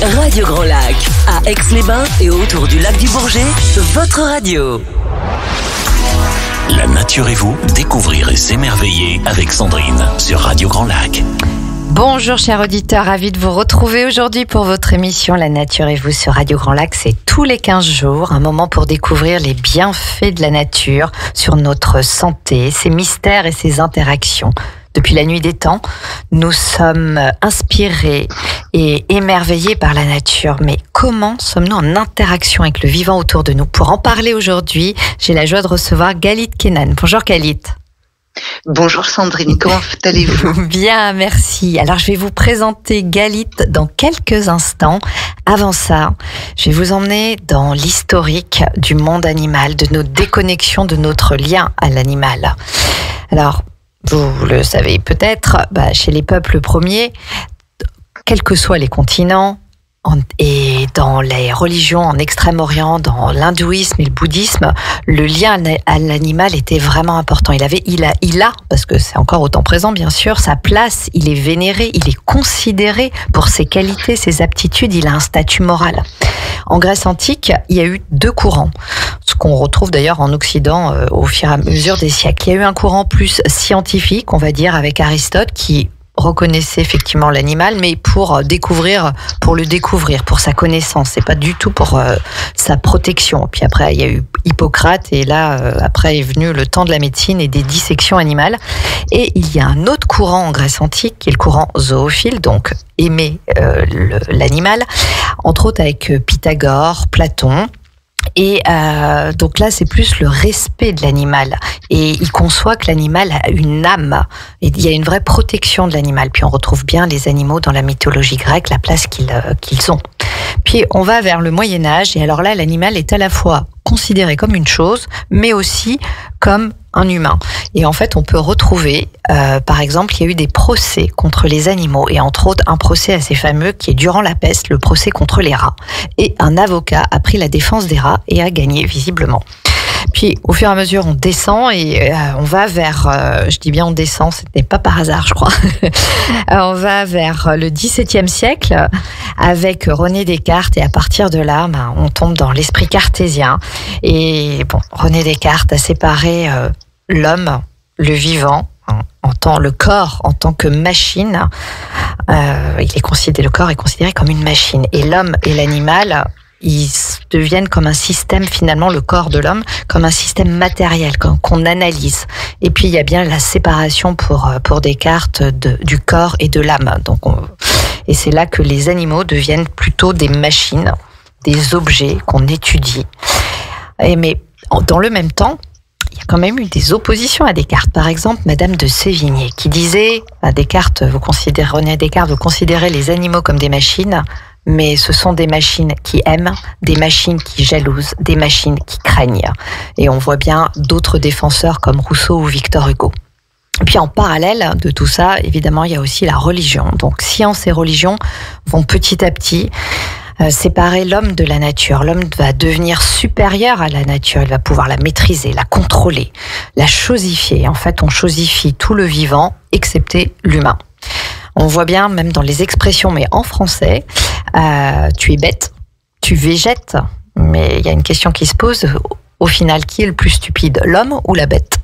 Radio Grand Lac, à Aix-les-Bains et autour du lac du Bourget, votre radio. La nature et vous, découvrir et s'émerveiller avec Sandrine sur Radio Grand Lac. Bonjour chers auditeurs, ravi de vous retrouver aujourd'hui pour votre émission La nature et vous sur Radio Grand Lac. C'est tous les 15 jours, un moment pour découvrir les bienfaits de la nature sur notre santé, ses mystères et ses interactions. Depuis la nuit des temps, nous sommes inspirés et émerveillés par la nature. Mais comment sommes-nous en interaction avec le vivant autour de nous? Pour en parler aujourd'hui, j'ai la joie de recevoir Galit Kenan. Bonjour Galit. Bonjour Sandrine, comment allez-vous? Bien, merci. Alors je vais vous présenter Galit dans quelques instants. Avant ça, je vais vous emmener dans l'historique du monde animal, de nos déconnexions, de notre lien à l'animal. Alors, vous le savez peut-être, chez les peuples premiers, quels que soient les continents, et dans les religions en Extrême-Orient, dans l'hindouisme et le bouddhisme, le lien à l'animal était vraiment important. Il a, parce que c'est encore au temps présent bien sûr, sa place, il est vénéré, il est considéré pour ses qualités, ses aptitudes, il a un statut moral. En Grèce antique, il y a eu deux courants, ce qu'on retrouve d'ailleurs en Occident au fur et à mesure des siècles. Il y a eu un courant plus scientifique, on va dire, avec Aristote, qui reconnaissait effectivement l'animal, mais pour le découvrir, pour sa connaissance, c'est pas du tout pour sa protection. Puis après, il y a eu Hippocrate, et là, après est venu le temps de la médecine et des dissections animales. Et il y a un autre courant en Grèce antique, qui est le courant zoophile, donc aimer l'animal, entre autres avec Pythagore, Platon. Et donc là, c'est plus le respect de l'animal. Et il conçoit que l'animal a une âme. Et il y a une vraie protection de l'animal. Puis on retrouve bien les animaux dans la mythologie grecque, la place qu'ils ont. Puis on va vers le Moyen-Âge. Et alors là, l'animal est à la fois considéré comme une chose, mais aussi comme un humain. Et en fait, on peut retrouver, par exemple, il y a eu des procès contre les animaux, et entre autres, un procès assez fameux qui est durant la peste, le procès contre les rats. Et un avocat a pris la défense des rats et a gagné, visiblement. Puis, au fur et à mesure, on descend et on va vers, je dis bien on descend, ce n'est pas par hasard, je crois. On va vers le XVIIe siècle avec René Descartes, et à partir de là, on tombe dans l'esprit cartésien. Et bon, René Descartes a séparé l'homme, le vivant, le corps en tant que machine. Le corps est considéré comme une machine, et l'homme et l'animal, ils deviennent comme un système, finalement, le corps de l'homme, comme un système matériel qu'on analyse. Et puis, il y a bien la séparation pour Descartes du corps et de l'âme. Et c'est là que les animaux deviennent plutôt des machines, des objets qu'on étudie. Mais dans le même temps, il y a quand même eu des oppositions à Descartes. Par exemple, Madame de Sévigné, qui disait à Descartes, René Descartes, vous considérez les animaux comme des machines, mais ce sont des machines qui aiment, des machines qui jalousent, des machines qui craignent. Et on voit bien d'autres défenseurs comme Rousseau ou Victor Hugo. Et puis en parallèle de tout ça, évidemment, il y a aussi la religion. Donc science et religion vont petit à petit séparer l'homme de la nature. L'homme va devenir supérieur à la nature, il va pouvoir la maîtriser, la contrôler, la chosifier. En fait, on chosifie tout le vivant, excepté l'humain. On voit bien, même dans les expressions, mais en français, tu es bête, tu végètes, mais il y a une question qui se pose, au final, qui est le plus stupide, l'homme ou la bête?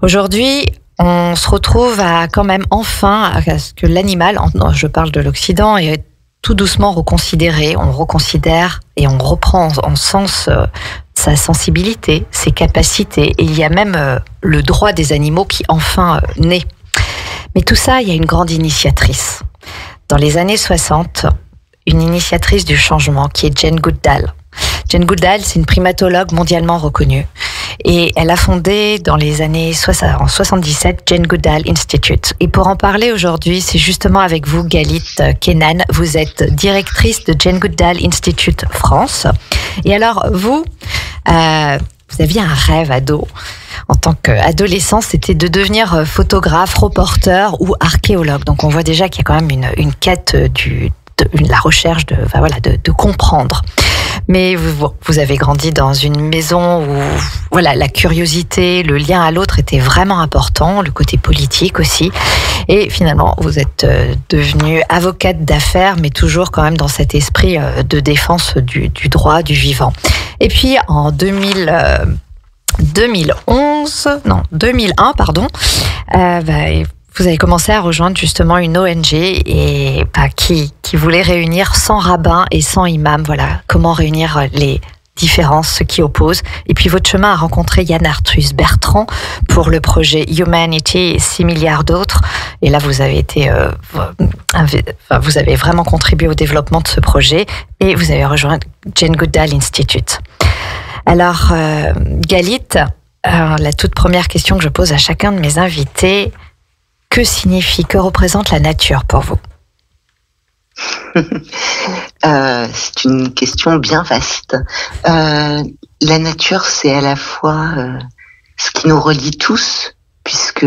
Aujourd'hui, on se retrouve à quand même à ce que l'animal, je parle de l'Occident, est tout doucement reconsidéré, on reconsidère et on reprend en sens sa sensibilité, ses capacités, et il y a même le droit des animaux qui enfin naît. Mais tout ça, il y a une grande initiatrice. Dans les années 60, une initiatrice du changement qui est Jane Goodall. Jane Goodall, c'est une primatologue mondialement reconnue. Et elle a fondé dans les années 77 Jane Goodall Institute. Et pour en parler aujourd'hui, c'est justement avec vous, Galit Kenan. Vous êtes directrice de Jane Goodall Institute France. Et alors, vous aviez un rêve ado. En tant qu'adolescent, c'était de devenir photographe, reporter ou archéologue. Donc on voit déjà qu'il y a quand même une quête de la recherche de comprendre. Mais vous avez grandi dans une maison où voilà, la curiosité, le lien à l'autre était vraiment important, le côté politique aussi. Et finalement, vous êtes devenue avocate d'affaires, mais toujours quand même dans cet esprit de défense du droit, du vivant. Et puis en 2001, vous avez commencé à rejoindre justement une ONG qui voulait réunir 100 rabbins et 100 imams. Voilà, comment réunir les différences, ce qui oppose. Et puis votre chemin a rencontré Yann Arthus Bertrand pour le projet Humanity et 6 milliards d'autres. Et là, vous avez vous avez vraiment contribué au développement de ce projet et vous avez rejoint Jane Goodall Institute. Alors, Galit, la toute première question que je pose à chacun de mes invités, que représente la nature pour vous? C'est une question bien vaste. La nature, c'est à la fois ce qui nous relie tous, puisque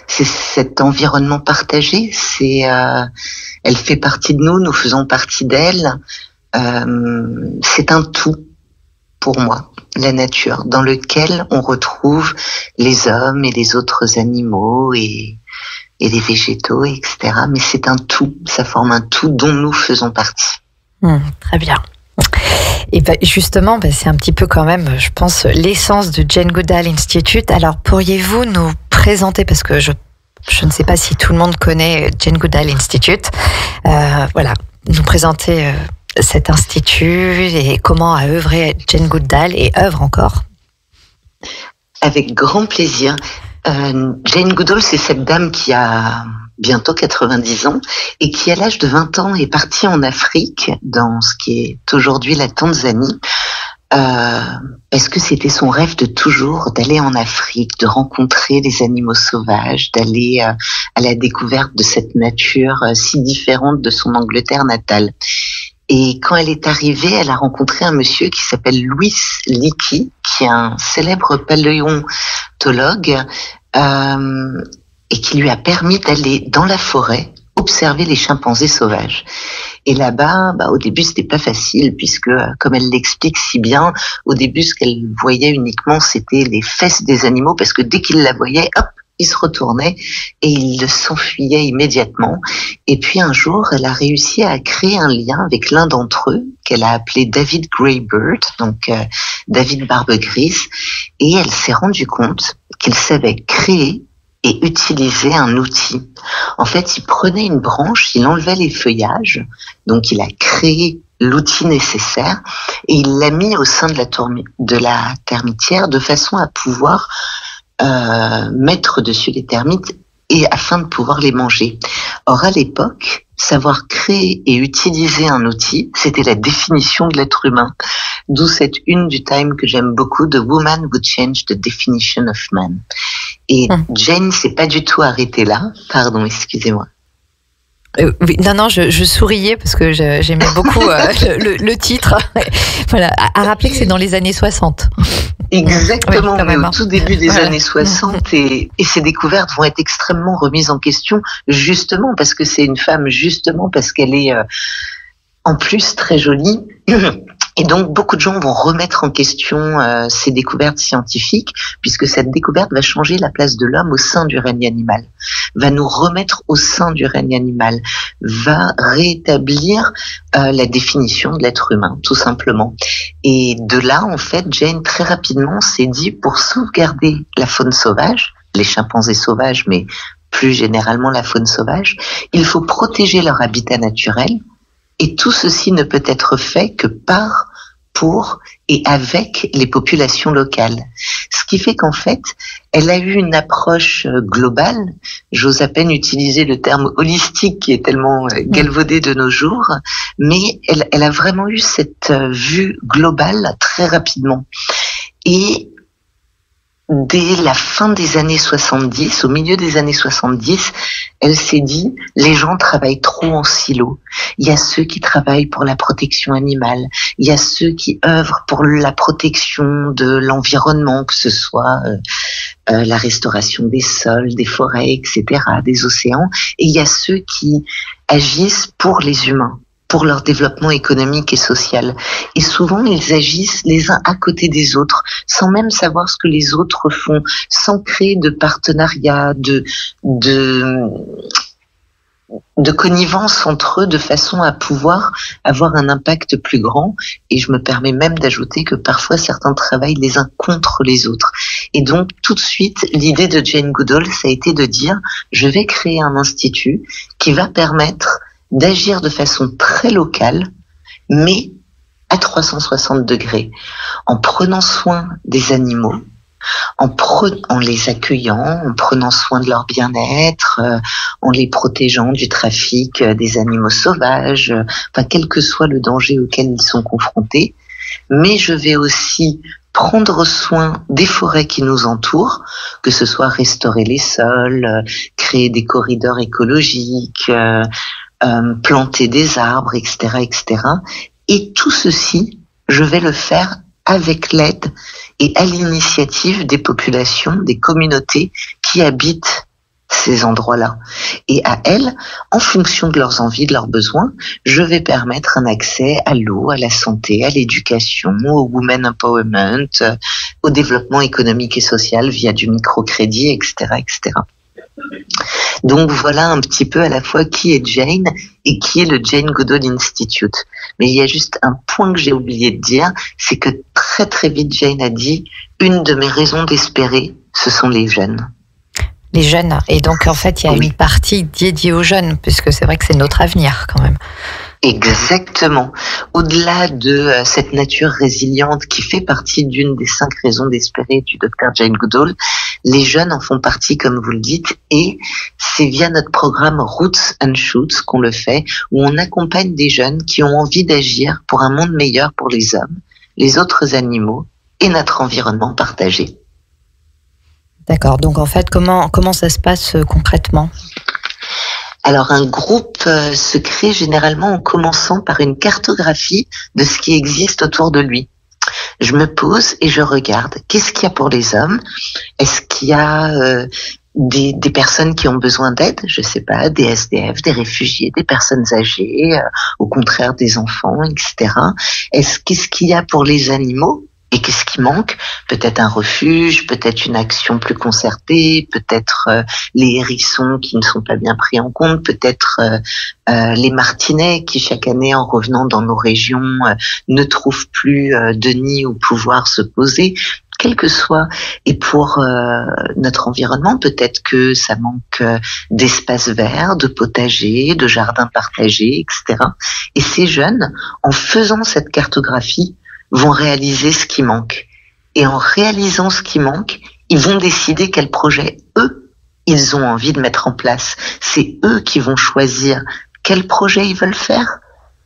c'est cet environnement partagé. Elle fait partie de nous, nous faisons partie d'elle. C'est un tout pour moi, la nature, dans lequel on retrouve les hommes et les autres animaux et les végétaux, etc. Mais c'est un tout, ça forme un tout dont nous faisons partie. Très bien. Et justement, c'est un petit peu quand même, je pense, l'essence de Jane Goodall Institute. Alors, pourriez-vous nous présenter, parce que je ne sais pas si tout le monde connaît Jane Goodall Institute, nous présenter cet institut et comment a œuvré Jane Goodall et œuvre encore? Avec grand plaisir. Jane Goodall, c'est cette dame qui a bientôt 90 ans et qui, à l'âge de 20 ans, est partie en Afrique, dans ce qui est aujourd'hui la Tanzanie, parce que c'était son rêve de toujours d'aller en Afrique, de rencontrer les animaux sauvages, d'aller à la découverte de cette nature si différente de son Angleterre natale. Et quand elle est arrivée, elle a rencontré un monsieur qui s'appelle Louis Leakey, qui est un célèbre paléontologue, et qui lui a permis d'aller dans la forêt observer les chimpanzés sauvages. Et là-bas, au début, c'était pas facile, puisque, comme elle l'explique si bien, au début, ce qu'elle voyait uniquement, c'était les fesses des animaux, parce que dès qu'il la voyait, hop, il se retournait et il s'enfuyait immédiatement. Et puis un jour, elle a réussi à créer un lien avec l'un d'entre eux, qu'elle a appelé David Greybird, donc David Barbe Grise, et elle s'est rendue compte qu'il savait créer et utiliser un outil. En fait, il prenait une branche, il enlevait les feuillages, donc il a créé l'outil nécessaire et il l'a mis au sein de la termitière de façon à pouvoir mettre dessus les termites et afin de pouvoir les manger. Or, à l'époque, savoir créer et utiliser un outil, c'était la définition de l'être humain. D'où cette une du Time que j'aime beaucoup, The Woman Would Change the Definition of Man. Et Jane s'est pas du tout arrêtée là. Pardon, excusez-moi. Oui, non, je souriais parce que j'aimais beaucoup le titre. Voilà, à rappeler que c'est dans les années 60. Exactement, oui, mais au tout début des années 60, et ces découvertes vont être extrêmement remises en question, justement parce que c'est une femme, justement parce qu'elle est en plus très jolie. Et donc, beaucoup de gens vont remettre en question ces découvertes scientifiques, puisque cette découverte va changer la place de l'homme au sein du règne animal, va nous remettre au sein du règne animal, va rétablir la définition de l'être humain, tout simplement. Et de là, en fait, Jane, très rapidement, s'est dit, pour sauvegarder la faune sauvage, les chimpanzés sauvages, mais plus généralement la faune sauvage, il faut protéger leur habitat naturel. Et tout ceci ne peut être fait que par, pour et avec les populations locales. Ce qui fait qu'en fait, elle a eu une approche globale. J'ose à peine utiliser le terme holistique qui est tellement galvaudé de nos jours, mais elle a vraiment eu cette vue globale très rapidement. Et dès la fin des années 70, au milieu des années 70, elle s'est dit, les gens travaillent trop en silo. Il y a ceux qui travaillent pour la protection animale, il y a ceux qui œuvrent pour la protection de l'environnement, que ce soit la restauration des sols, des forêts, etc., des océans, et il y a ceux qui agissent pour les humains, pour leur développement économique et social. Et souvent, ils agissent les uns à côté des autres, sans même savoir ce que les autres font, sans créer de partenariat, de connivence entre eux, de façon à pouvoir avoir un impact plus grand. Et je me permets même d'ajouter que parfois certains travaillent les uns contre les autres. Et donc tout de suite, l'idée de Jane Goodall, ça a été de dire, je vais créer un institut qui va permettre d'agir de façon très locale, mais à 360 degrés, en prenant soin des animaux, en les accueillant, en prenant soin de leur bien-être, en les protégeant du trafic des animaux sauvages, enfin quel que soit le danger auquel ils sont confrontés. Mais je vais aussi prendre soin des forêts qui nous entourent, que ce soit restaurer les sols, créer des corridors écologiques, planter des arbres, etc., etc. Et tout ceci, je vais le faire avec l'aide et à l'initiative des populations, des communautés qui habitent ces endroits-là. Et à elles, en fonction de leurs envies, de leurs besoins, je vais permettre un accès à l'eau, à la santé, à l'éducation, au women empowerment, au développement économique et social via du microcrédit, etc., etc. Donc voilà un petit peu à la fois qui est Jane et qui est le Jane Goodall Institute. Mais il y a juste un point que j'ai oublié de dire, c'est que très très vite Jane a dit, une de mes raisons d'espérer, ce sont les jeunes. Les jeunes, et donc en fait il y a une partie dédiée aux jeunes, puisque c'est vrai que c'est notre avenir quand même. Exactement. Au-delà de cette nature résiliente qui fait partie d'une des 5 raisons d'espérer du Dr Jane Goodall, les jeunes en font partie, comme vous le dites, et c'est via notre programme Roots and Shoots qu'on le fait, où on accompagne des jeunes qui ont envie d'agir pour un monde meilleur pour les hommes, les autres animaux et notre environnement partagé. D'accord. Donc en fait, comment ça se passe concrètement ? Alors un groupe se crée généralement en commençant par une cartographie de ce qui existe autour de lui. Je me pose et je regarde. Qu'est-ce qu'il y a pour les hommes ? Est-ce qu'il y a des personnes qui ont besoin d'aide ? Je sais pas, des SDF, des réfugiés, des personnes âgées, au contraire des enfants, etc. Qu'est-ce qu'il y a pour les animaux ? Et qu'est-ce qui manque ? Peut-être un refuge, peut-être une action plus concertée, peut-être les hérissons qui ne sont pas bien pris en compte, peut-être les martinets qui chaque année en revenant dans nos régions ne trouvent plus de nid où pouvoir se poser. Quel que soit, et pour notre environnement, peut-être que ça manque d'espaces verts, de potagers, de jardins partagés, etc. Et ces jeunes, en faisant cette cartographie, vont réaliser ce qui manque. Et en réalisant ce qui manque, ils vont décider quel projet, eux, ils ont envie de mettre en place. C'est eux qui vont choisir quel projet ils veulent faire,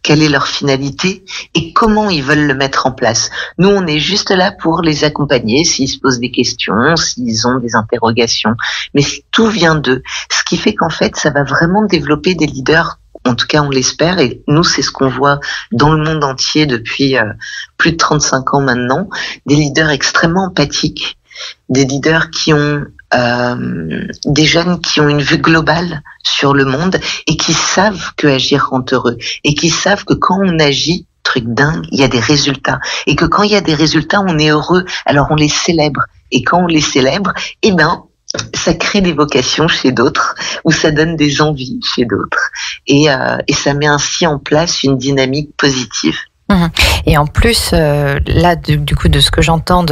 quelle est leur finalité et comment ils veulent le mettre en place. Nous, on est juste là pour les accompagner s'ils se posent des questions, s'ils ont des interrogations. Mais tout vient d'eux. Ce qui fait qu'en fait, ça va vraiment développer des leaders. En tout cas, on l'espère, et nous, c'est ce qu'on voit dans le monde entier depuis plus de 35 ans maintenant, des leaders extrêmement empathiques, des leaders qui ont des jeunes qui ont une vue globale sur le monde et qui savent que agir rend heureux, et qui savent que quand on agit, truc dingue, il y a des résultats, et que quand il y a des résultats, on est heureux, alors on les célèbre, et quand on les célèbre, eh ben, ça crée des vocations chez d'autres, ou ça donne des envies chez d'autres, et ça met ainsi en place une dynamique positive. Et en plus, là, du coup, de ce que j'entends,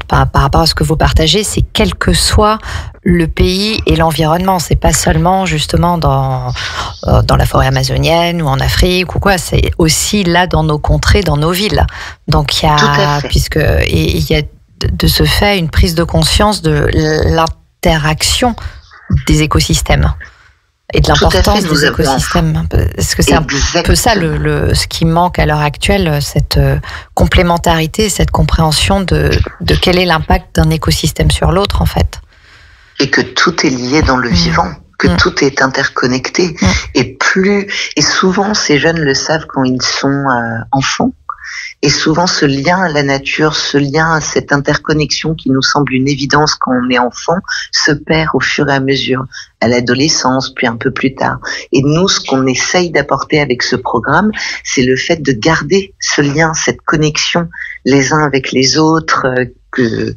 par rapport à ce que vous partagez, c'est quel que soit le pays et l'environnement. C'est pas seulement justement dans la forêt amazonienne ou en Afrique ou quoi. C'est aussi là dans nos contrées, dans nos villes. Donc il y a, il y a de ce fait une prise de conscience de l'interaction des écosystèmes. Et de l'importance des écosystèmes. Est-ce que c'est un peu ça ce qui manque à l'heure actuelle, cette complémentarité, cette compréhension de quel est l'impact d'un écosystème sur l'autre, en fait. Et que tout est lié dans le vivant, que tout est interconnecté. Et souvent, ces jeunes le savent quand ils sont enfants. Et souvent, ce lien à la nature, ce lien à cette interconnexion qui nous semble une évidence quand on est enfant, se perd au fur et à mesure, à l'adolescence, puis un peu plus tard. Et nous, ce qu'on essaye d'apporter avec ce programme, c'est le fait de garder ce lien, cette connexion les uns avec les autres, que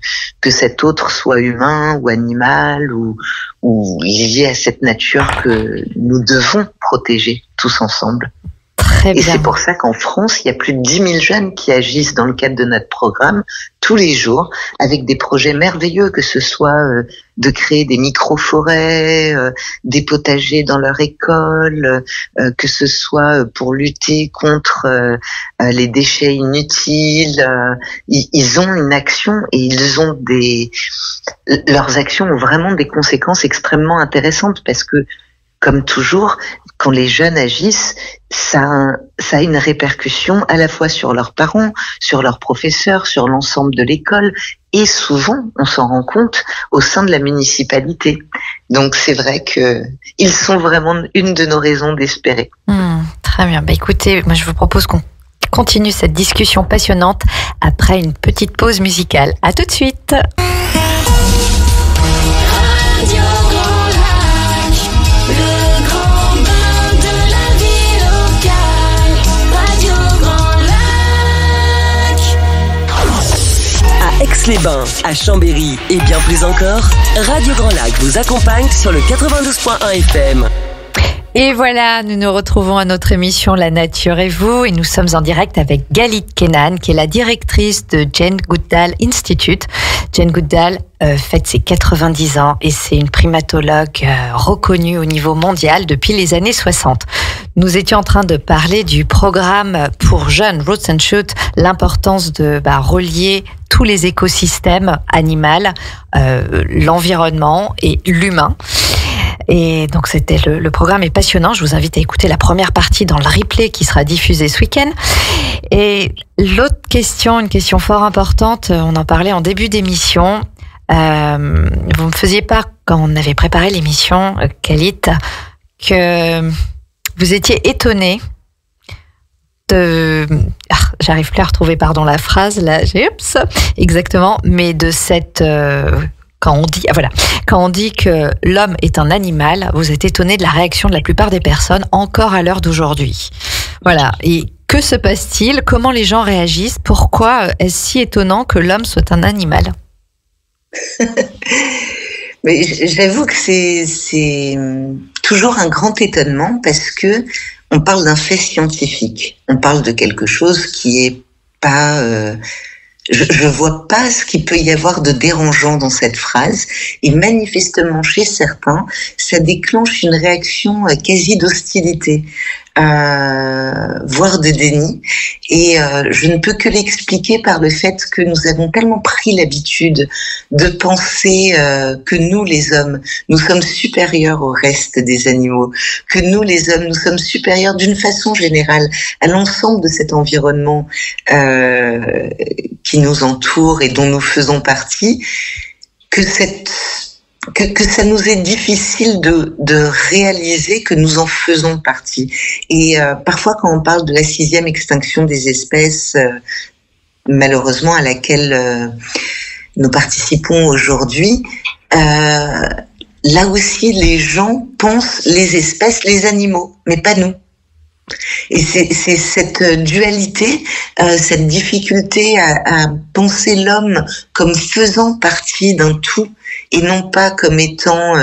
cet autre soit humain ou animal ou lié à cette nature que nous devons protéger tous ensemble. Très bien. Et c'est pour ça qu'en France, il y a plus de 10 000 jeunes qui agissent dans le cadre de notre programme tous les jours avec des projets merveilleux, que ce soit de créer des micro-forêts, des potagers dans leur école, que ce soit pour lutter contre les déchets inutiles. Ils ont une action et leurs actions ont vraiment des conséquences extrêmement intéressantes parce que, comme toujours, quand les jeunes agissent, ça a une répercussion à la fois sur leurs parents, sur leurs professeurs, sur l'ensemble de l'école et souvent, on s'en rend compte, au sein de la municipalité. Donc c'est vrai que ils sont vraiment une de nos raisons d'espérer. Très bien. Écoutez, moi je vous propose qu'on continue cette discussion passionnante après une petite pause musicale. À tout de suite. Aix-les-Bains, à Chambéry et bien plus encore, Radio Grand Lac vous accompagne sur le 92.1 FM. Et voilà, nous nous retrouvons à notre émission La Nature et vous, et nous sommes en direct avec Galit Kenan, qui est la directrice de Jane Goodall Institute. Jane Goodall fête ses 90 ans et c'est une primatologue reconnue au niveau mondial depuis les années 60. Nous étions en train de parler du programme pour jeunes Roots and Shoots, l'importance de relier tous les écosystèmes animaux, l'environnement et l'humain. Et donc le programme est passionnant. Je vous invite à écouter la première partie dans le replay qui sera diffusé ce week-end. Et l'autre question, une question fort importante, on en parlait en début d'émission. Vous me faisiez part, quand on avait préparé l'émission, Galit, que vous étiez étonnée j'arrive plus à retrouver, la phrase, là, exactement, mais de cette... Quand on dit que l'homme est un animal, vous êtes étonné de la réaction de la plupart des personnes encore à l'heure d'aujourd'hui. Voilà. Et que se passe-t-il? Comment les gens réagissent? Pourquoi est-ce si étonnant que l'homme soit un animal? Mais j'avoue que c'est toujours un grand étonnement parce que on parle d'un fait scientifique. On parle de quelque chose qui est pas... Je vois pas ce qu'il peut y avoir de dérangeant dans cette phrase. Et manifestement, chez certains, ça déclenche une réaction quasi d'hostilité, voire de déni. Et je ne peux que l'expliquer par le fait que nous avons tellement pris l'habitude de penser que nous, les hommes, nous sommes supérieurs au reste des animaux, que nous, les hommes, nous sommes supérieurs d'une façon générale à l'ensemble de cet environnement qui nous entoure et dont nous faisons partie, que ça nous est difficile de réaliser que nous en faisons partie. Et parfois, quand on parle de la 6e extinction des espèces, malheureusement à laquelle nous participons aujourd'hui, là aussi, les gens pensent les espèces, les animaux, mais pas nous. Et c'est cette dualité, cette difficulté à penser l'homme comme faisant partie d'un tout et non pas comme étant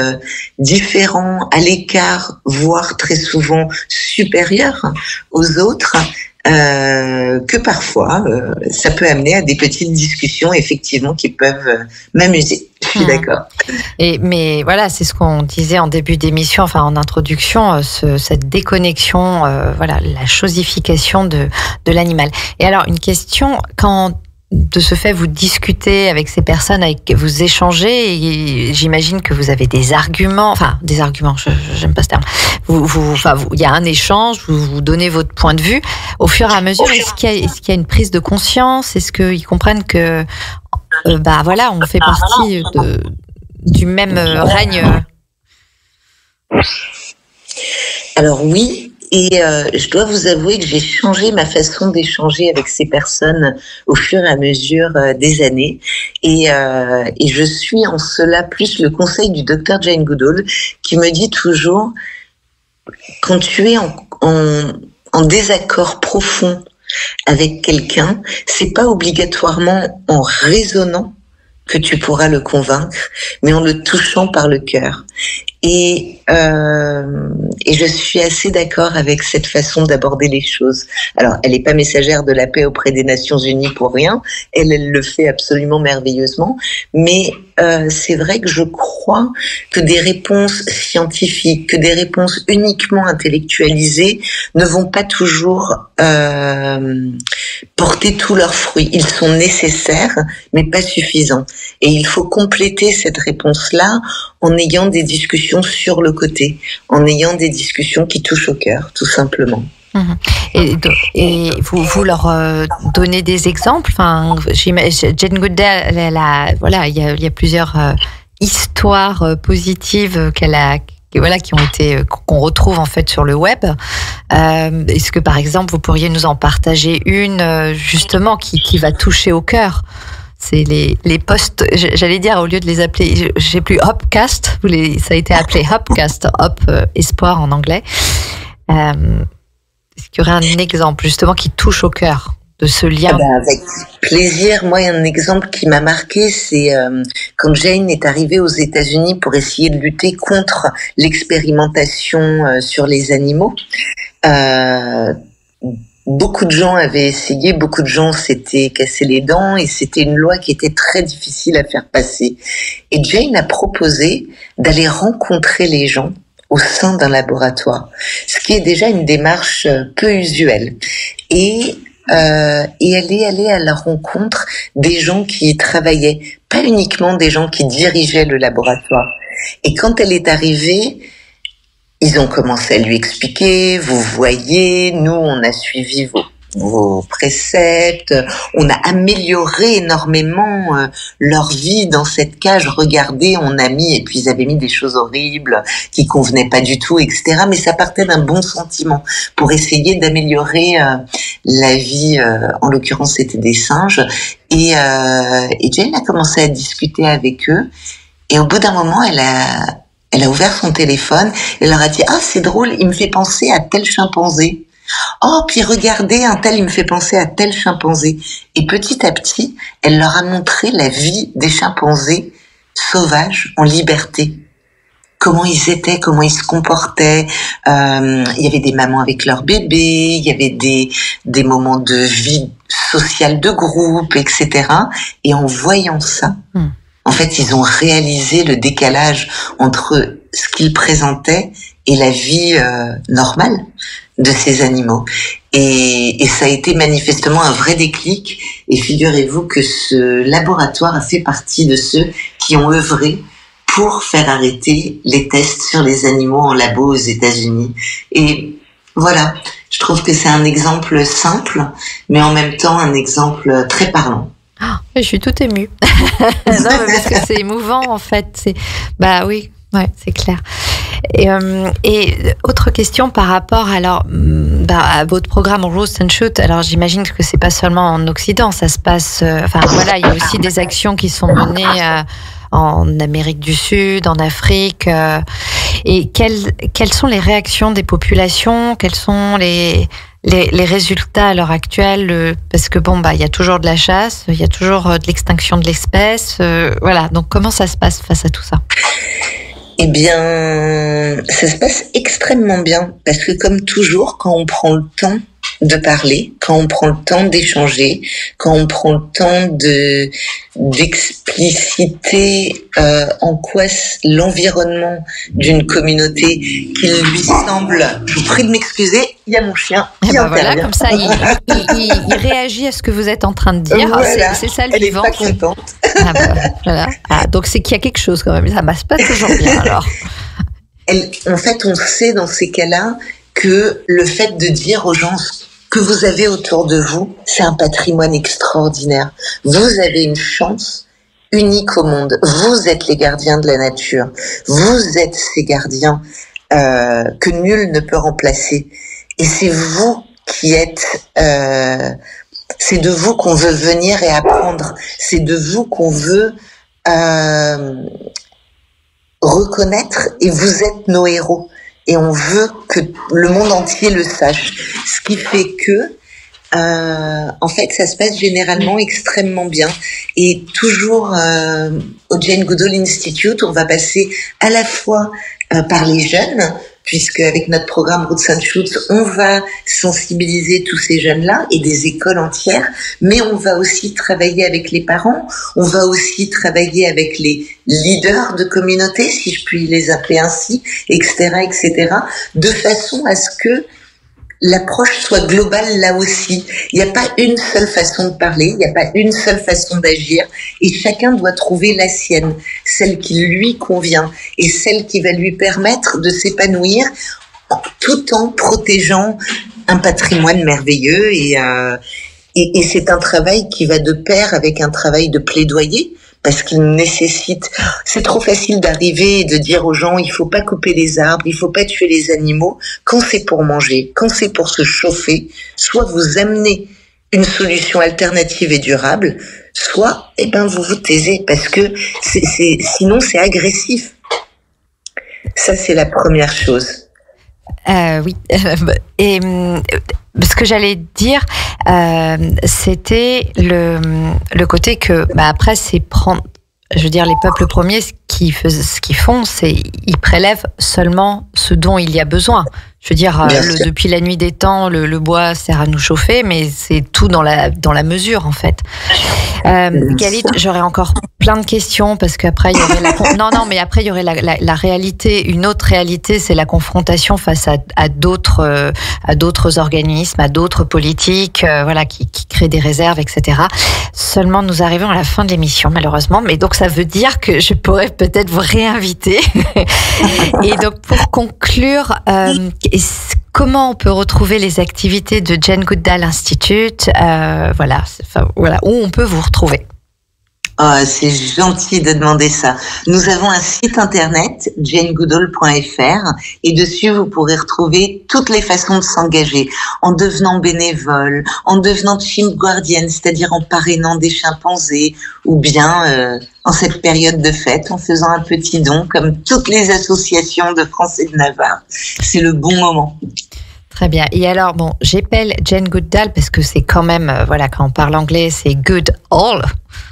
différent, à l'écart, voire très souvent supérieur aux autres, que parfois ça peut amener à des petites discussions effectivement qui peuvent m'amuser. Je suis d'accord. Mais voilà, c'est ce qu'on disait en début d'émission, en introduction, cette déconnexion, la chosification de l'animal. Et alors, une question, quand de ce fait vous discutez avec ces personnes, vous échangez, et j'imagine que vous avez des arguments, j'aime pas ce terme. Il y a un échange, vous donnez votre point de vue. Au fur et à mesure, est-ce qu'il y a une prise de conscience? Est-ce qu'ils comprennent que on fait partie du même règne? Alors oui, Et je dois vous avouer que j'ai changé ma façon d'échanger avec ces personnes au fur et à mesure des années. Et je suis en cela plus le conseil du docteur Jane Goodall, qui me dit toujours, quand tu es en désaccord profond avec quelqu'un, c'est pas obligatoirement en raisonnant que tu pourras le convaincre, mais en le touchant par le cœur. Et je suis assez d'accord avec cette façon d'aborder les choses. Alors, elle n'est pas messagère de la paix auprès des Nations Unies pour rien. Elle le fait absolument merveilleusement. Mais c'est vrai que je crois que des réponses scientifiques, que des réponses uniquement intellectualisées ne vont pas toujours porter tous leurs fruits. Ils sont nécessaires, mais pas suffisants. Et il faut compléter cette réponse-là en ayant des discussions sur le côté, en ayant des discussions qui touchent au cœur, tout simplement. Et vous leur donnez des exemples. Enfin, Jane Goodall, il y a plusieurs histoires positives qu'on retrouve en fait sur le web. Est-ce que par exemple vous pourriez nous en partager une justement qui va toucher au cœur? C'est les posts, j'allais dire, au lieu de les appeler, j'ai plus Hopcast, ça a été appelé Hopcast, Hop, espoir en anglais. Est-ce qu'il y aurait un exemple justement qui touche au cœur de ce lien? Avec plaisir. Moi, un exemple qui m'a marqué, c'est quand Jane est arrivée aux États-Unis pour essayer de lutter contre l'expérimentation sur les animaux. Beaucoup de gens avaient essayé, beaucoup de gens s'étaient cassés les dents et c'était une loi qui était très difficile à faire passer. Et Jane a proposé d'aller rencontrer les gens au sein d'un laboratoire, ce qui est déjà une démarche peu usuelle. Et elle est allée à la rencontre des gens qui y travaillaient, pas uniquement des gens qui dirigeaient le laboratoire. Et quand elle est arrivée, ils ont commencé à lui expliquer, vous voyez, nous on a suivi vos préceptes, on a amélioré énormément leur vie dans cette cage, regardez, on a mis, et puis ils avaient mis des choses horribles qui convenaient pas du tout, etc. Mais ça partait d'un bon sentiment pour essayer d'améliorer la vie, en l'occurrence c'était des singes, et Jane a commencé à discuter avec eux, et au bout d'un moment elle a ouvert son téléphone et leur a dit « Ah, c'est drôle, il me fait penser à tel chimpanzé. Oh, puis regardez, un tel, il me fait penser à tel chimpanzé. » Et petit à petit, elle leur a montré la vie des chimpanzés sauvages, en liberté. Comment ils étaient, comment ils se comportaient. Il y avait des mamans avec leurs bébés, il y avait des moments de vie sociale de groupe, etc. Et en voyant ça, en fait, ils ont réalisé le décalage entre ce qu'ils présentaient et la vie normale de ces animaux. Et ça a été manifestement un vrai déclic. Et figurez-vous que ce laboratoire a fait partie de ceux qui ont œuvré pour faire arrêter les tests sur les animaux en labo aux États-Unis. Et voilà, je trouve que c'est un exemple simple, mais en même temps un exemple très parlant. Oh, je suis toute émue. Non, mais parce que c'est émouvant en fait. Bah oui, ouais, c'est clair. Et autre question par rapport à votre programme Roast and Shoot. Alors j'imagine que c'est pas seulement en Occident, ça se passe. Il y a aussi des actions qui sont menées en Amérique du Sud, en Afrique. Et quelles sont les réactions des populations? Quels sont les résultats à l'heure actuelle, parce que il y a toujours de la chasse, il y a toujours de l'extinction de l'espèce, voilà. Donc comment ça se passe face à tout ça? Eh bien, ça se passe extrêmement bien, parce que comme toujours, quand on prend le temps de parler, quand on prend le temps d'échanger, quand on prend le temps d'expliciter en quoi l'environnement d'une communauté qui lui semble, je vous prie de m'excuser, il y a mon chien qui intervient. Voilà, comme ça il réagit à ce que vous êtes en train de dire. Voilà, c'est ça le elle vivant. Elle est pas contente. Voilà. Donc c'est qu'il y a quelque chose quand même, ça passe pas toujours bien alors. En fait, on sait dans ces cas-là que le fait de dire aux gens que vous avez autour de vous, c'est un patrimoine extraordinaire. Vous avez une chance unique au monde. Vous êtes les gardiens de la nature. Vous êtes ces gardiens que nul ne peut remplacer. Et c'est vous qui êtes, c'est de vous qu'on veut venir et apprendre. C'est de vous qu'on veut reconnaître, et vous êtes nos héros. Et on veut que le monde entier le sache. Ce qui fait que, en fait, ça se passe généralement extrêmement bien. Et toujours au Jane Goodall Institute, on va passer à la fois par les jeunes, puisque avec notre programme Roots and Shoots, on va sensibiliser tous ces jeunes-là et des écoles entières, mais on va aussi travailler avec les parents, on va aussi travailler avec les leaders de communauté, si je puis les appeler ainsi, etc., de façon à ce que l'approche soit globale là aussi. Il n'y a pas une seule façon de parler, il n'y a pas une seule façon d'agir, et chacun doit trouver la sienne, celle qui lui convient, et celle qui va lui permettre de s'épanouir tout en protégeant un patrimoine merveilleux. Et c'est un travail qui va de pair avec un travail de plaidoyer, parce qu'il nécessite... C'est trop facile d'arriver et de dire aux gens, il faut pas couper les arbres, il faut pas tuer les animaux. Quand c'est pour manger, quand c'est pour se chauffer, soit vous amenez une solution alternative et durable, soit, vous vous taisez, parce que sinon c'est agressif. Ça, c'est la première chose. Oui. Et ce que j'allais dire, c'était le côté que, après, c'est prendre. Je veux dire, les peuples premiers, ce qu'ils font, c'est ils prélèvent seulement ce dont il y a besoin. Je veux dire, depuis la nuit des temps, le bois sert à nous chauffer, mais c'est tout dans la mesure, en fait. Galit, j'aurais encore plein de questions, parce qu'après, il y aurait mais après, il y aurait la réalité. Une autre réalité, c'est la confrontation face à d'autres organismes, à d'autres politiques, qui créent des réserves, etc. Seulement, nous arrivons à la fin de l'émission, malheureusement. Mais donc, ça veut dire que je pourrais peut-être vous réinviter. Et donc, pour conclure, comment on peut retrouver les activités de Jane Goodall Institute, où on peut vous retrouver? C'est gentil de demander ça. Nous avons un site internet, janegoodall.fr, et dessus vous pourrez retrouver toutes les façons de s'engager, en devenant bénévole, en devenant chimp guardienne, c'est-à-dire en parrainant des chimpanzés, ou bien en cette période de fête, en faisant un petit don, comme toutes les associations de France et de Navarre. C'est le bon moment. Très bien. Et alors, j'appelle Jane Goodall parce que c'est quand même, quand on parle anglais, c'est good all.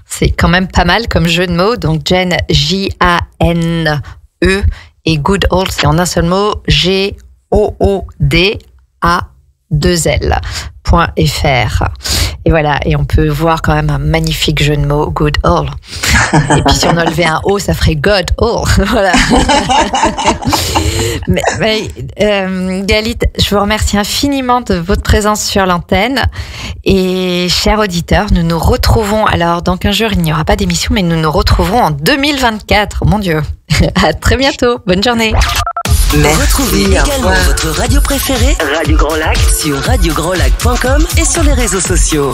C'est quand même pas mal comme jeu de mots. Donc, Jane, Jane, et good all, c'est en un seul mot, GOODA2L.fr. Et voilà, et on peut voir quand même un magnifique jeu de mots, good all. Et puis si on enlevait un O, ça ferait God all. Voilà. Galit, je vous remercie infiniment de votre présence sur l'antenne. Et chers auditeurs, nous nous retrouvons, alors dans 15 jours, il n'y aura pas d'émission, mais nous nous retrouverons en 2024. Mon Dieu. À très bientôt. Bonne journée. Merci. Retrouvez également votre radio préférée, Radio Grand Lac, sur radiograndlac.com et sur les réseaux sociaux.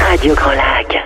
Radio Grand Lac.